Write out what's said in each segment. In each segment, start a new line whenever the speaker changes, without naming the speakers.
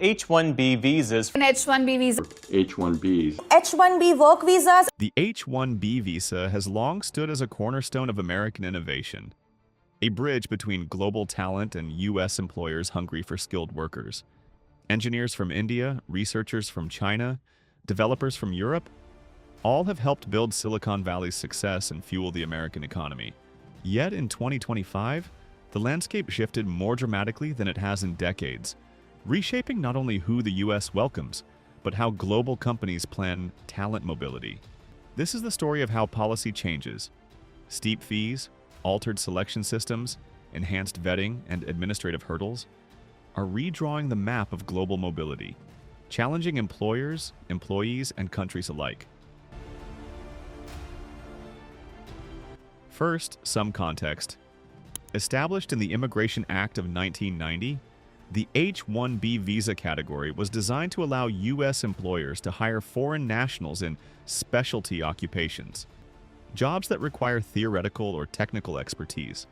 H-1B visas.
An H-1B visa.
H-1Bs.
H-1B work visas.
The H-1B visa has long stood as a cornerstone of American innovation, a bridge between global talent and U.S. employers hungry for skilled workers. Engineers from India, researchers from China, developers from Europe, all have helped build Silicon Valley's success and fuel the American economy. Yet in 2025, the landscape shifted more dramatically than it has in decades, reshaping not only who the U.S. welcomes, but how global companies plan talent mobility. This is the story of how policy changes. Steep fees, altered selection systems, enhanced vetting, and administrative hurdles are redrawing the map of global mobility, challenging employers, employees, and countries alike. First, some context. Established in the Immigration Act of 1990, the H-1B visa category was designed to allow U.S. employers to hire foreign nationals in specialty occupations, jobs that require theoretical or technical expertise.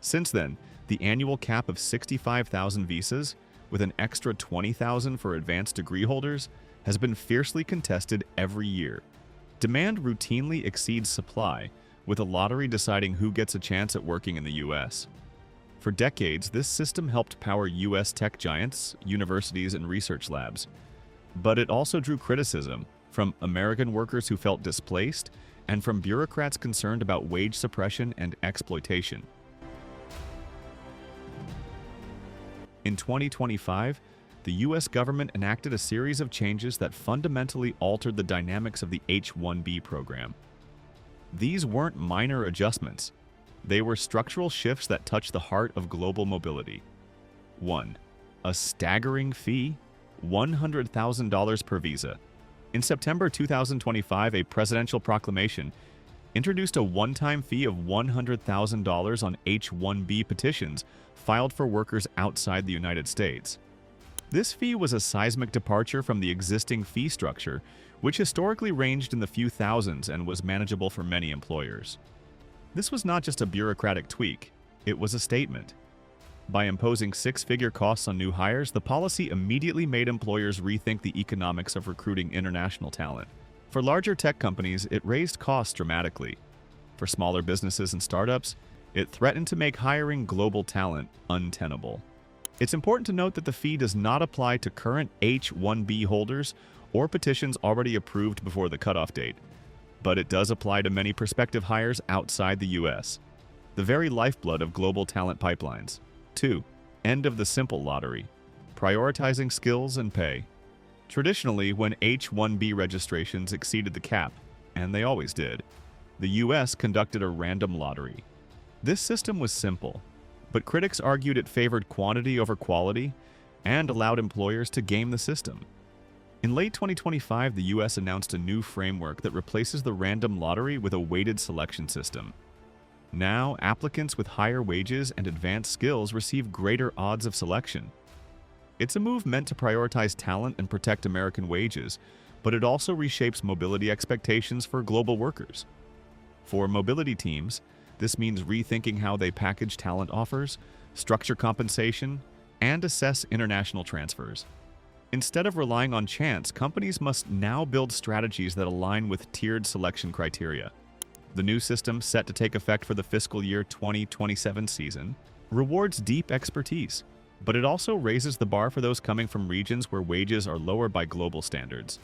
Since then, the annual cap of 65,000 visas, with an extra 20,000 for advanced degree holders, has been fiercely contested every year. Demand routinely exceeds supply, with a lottery deciding who gets a chance at working in the U.S. For decades, this system helped power U.S. tech giants, universities, and research labs. But it also drew criticism from American workers who felt displaced and from bureaucrats concerned about wage suppression and exploitation. In 2025, the U.S. government enacted a series of changes that fundamentally altered the dynamics of the H-1B program. These weren't minor adjustments. They were structural shifts that touched the heart of global mobility. 1. A staggering fee, $100,000 per visa. In September 2025, a presidential proclamation introduced a one-time fee of $100,000 on H-1B petitions filed for workers outside the United States. This fee was a seismic departure from the existing fee structure, which historically ranged in the few thousands and was manageable for many employers. This was not just a bureaucratic tweak, it was a statement. By imposing six-figure costs on new hires, the policy immediately made employers rethink the economics of recruiting international talent. For larger tech companies, it raised costs dramatically. For smaller businesses and startups, it threatened to make hiring global talent untenable. It's important to note that the fee does not apply to current H-1B holders or petitions already approved before the cutoff date, but it does apply to many prospective hires outside the U.S., the very lifeblood of global talent pipelines. 2. End of the simple lottery. Prioritizing skills and pay. Traditionally, when H-1B registrations exceeded the cap, and they always did, the U.S. conducted a random lottery. This system was simple, but critics argued it favored quantity over quality and allowed employers to game the system. In late 2025, the U.S. announced a new framework that replaces the random lottery with a weighted selection system. Now, applicants with higher wages and advanced skills receive greater odds of selection. It's a move meant to prioritize talent and protect American wages, but it also reshapes mobility expectations for global workers. For mobility teams, this means rethinking how they package talent offers, structure compensation, and assess international transfers. Instead of relying on chance, companies must now build strategies that align with tiered selection criteria. The new system, set to take effect for the fiscal year 2027 season, rewards deep expertise, but it also raises the bar for those coming from regions where wages are lower by global standards.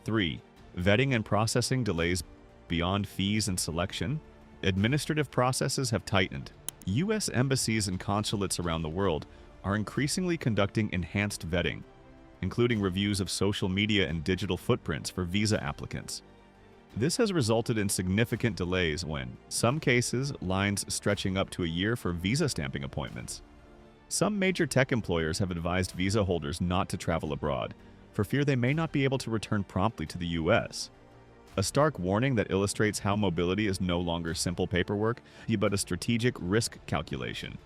3. Vetting and processing delays beyond fees and selection. Administrative processes have tightened. U.S. embassies and consulates around the world are increasingly conducting enhanced vetting, including reviews of social media and digital footprints for visa applicants. This has resulted in significant delays when, some cases, lines stretching up to a year for visa stamping appointments. Some major tech employers have advised visa holders not to travel abroad, for fear they may not be able to return promptly to the U.S. A stark warning that illustrates how mobility is no longer simple paperwork, but a strategic risk calculation.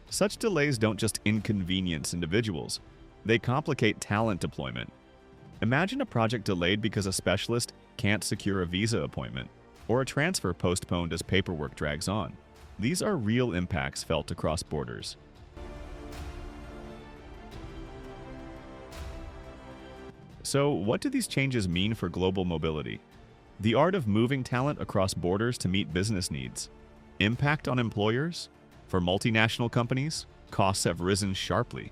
Such delays don't just inconvenience individuals, they complicate talent deployment. Imagine a project delayed because a specialist can't secure a visa appointment, or a transfer postponed as paperwork drags on. These are real impacts felt across borders. So, what do these changes mean for global mobility? The art of moving talent across borders to meet business needs. Impact on employers? For multinational companies, costs have risen sharply.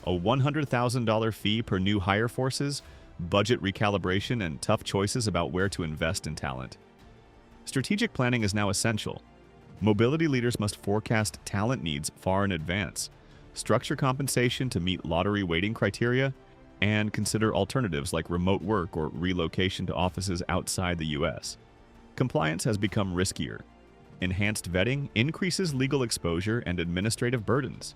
A $100,000 fee per new hire forces, budget recalibration, and tough choices about where to invest in talent. Strategic planning is now essential. Mobility leaders must forecast talent needs far in advance, structure compensation to meet lottery weighting criteria, and consider alternatives like remote work or relocation to offices outside the U.S. Compliance has become riskier. Enhanced vetting increases legal exposure and administrative burdens.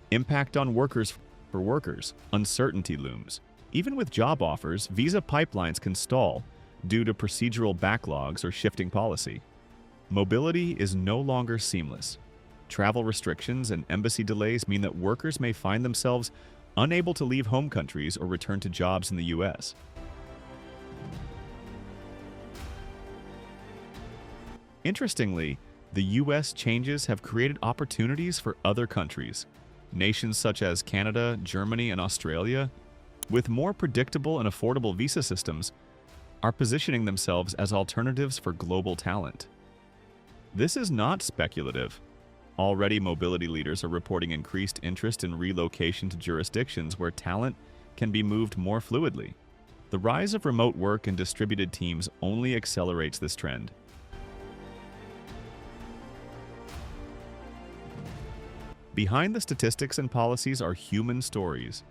Impact on workers. For workers, uncertainty looms. Even with job offers, visa pipelines can stall due to procedural backlogs or shifting policy. Mobility is no longer seamless. Travel restrictions and embassy delays mean that workers may find themselves unable to leave home countries or return to jobs in the U.S. Interestingly, the U.S. changes have created opportunities for other countries. Nations such as Canada, Germany, and Australia, with more predictable and affordable visa systems, are positioning themselves as alternatives for global talent. This is not speculative. Already, mobility leaders are reporting increased interest in relocation to jurisdictions where talent can be moved more fluidly. The rise of remote work and distributed teams only accelerates this trend. Behind the statistics and policies are human stories.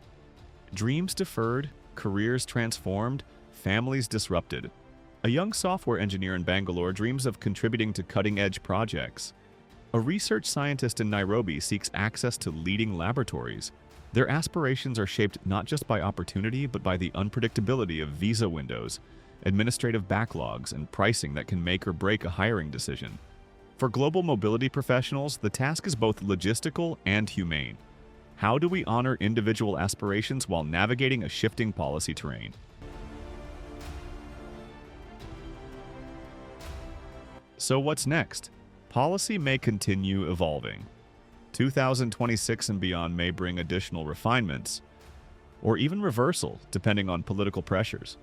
Dreams deferred, careers transformed, families disrupted. A young software engineer in Bangalore dreams of contributing to cutting-edge projects. A research scientist in Nairobi seeks access to leading laboratories. Their aspirations are shaped not just by opportunity, but by the unpredictability of visa windows, administrative backlogs, and pricing that can make or break a hiring decision. For global mobility professionals, the task is both logistical and humane. How do we honor individual aspirations while navigating a shifting policy terrain? So what's next? Policy may continue evolving. 2026 and beyond may bring additional refinements, or even reversal, depending on political pressures.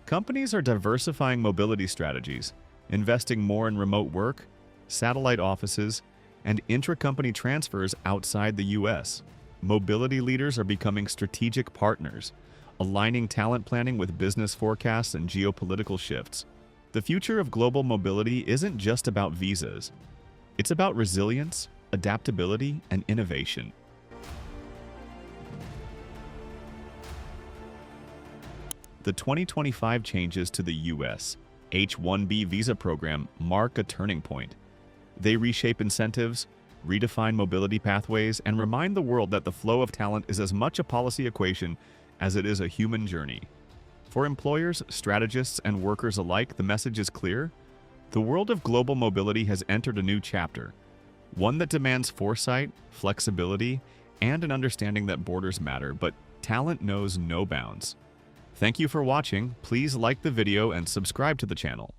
Companies are diversifying mobility strategies, investing more in remote work, satellite offices, and intra-company transfers outside the U.S. Mobility leaders are becoming strategic partners, aligning talent planning with business forecasts and geopolitical shifts. The future of global mobility isn't just about visas. It's about resilience, adaptability, and innovation. The 2025 changes to the U.S. H-1B visa program mark a turning point. They reshape incentives, redefine mobility pathways, and remind the world that the flow of talent is as much a policy equation as it is a human journey. For employers, strategists, and workers alike, the message is clear. The world of global mobility has entered a new chapter, one that demands foresight, flexibility, and an understanding that borders matter, but talent knows no bounds. Thank you for watching. Please like the video and subscribe to the channel.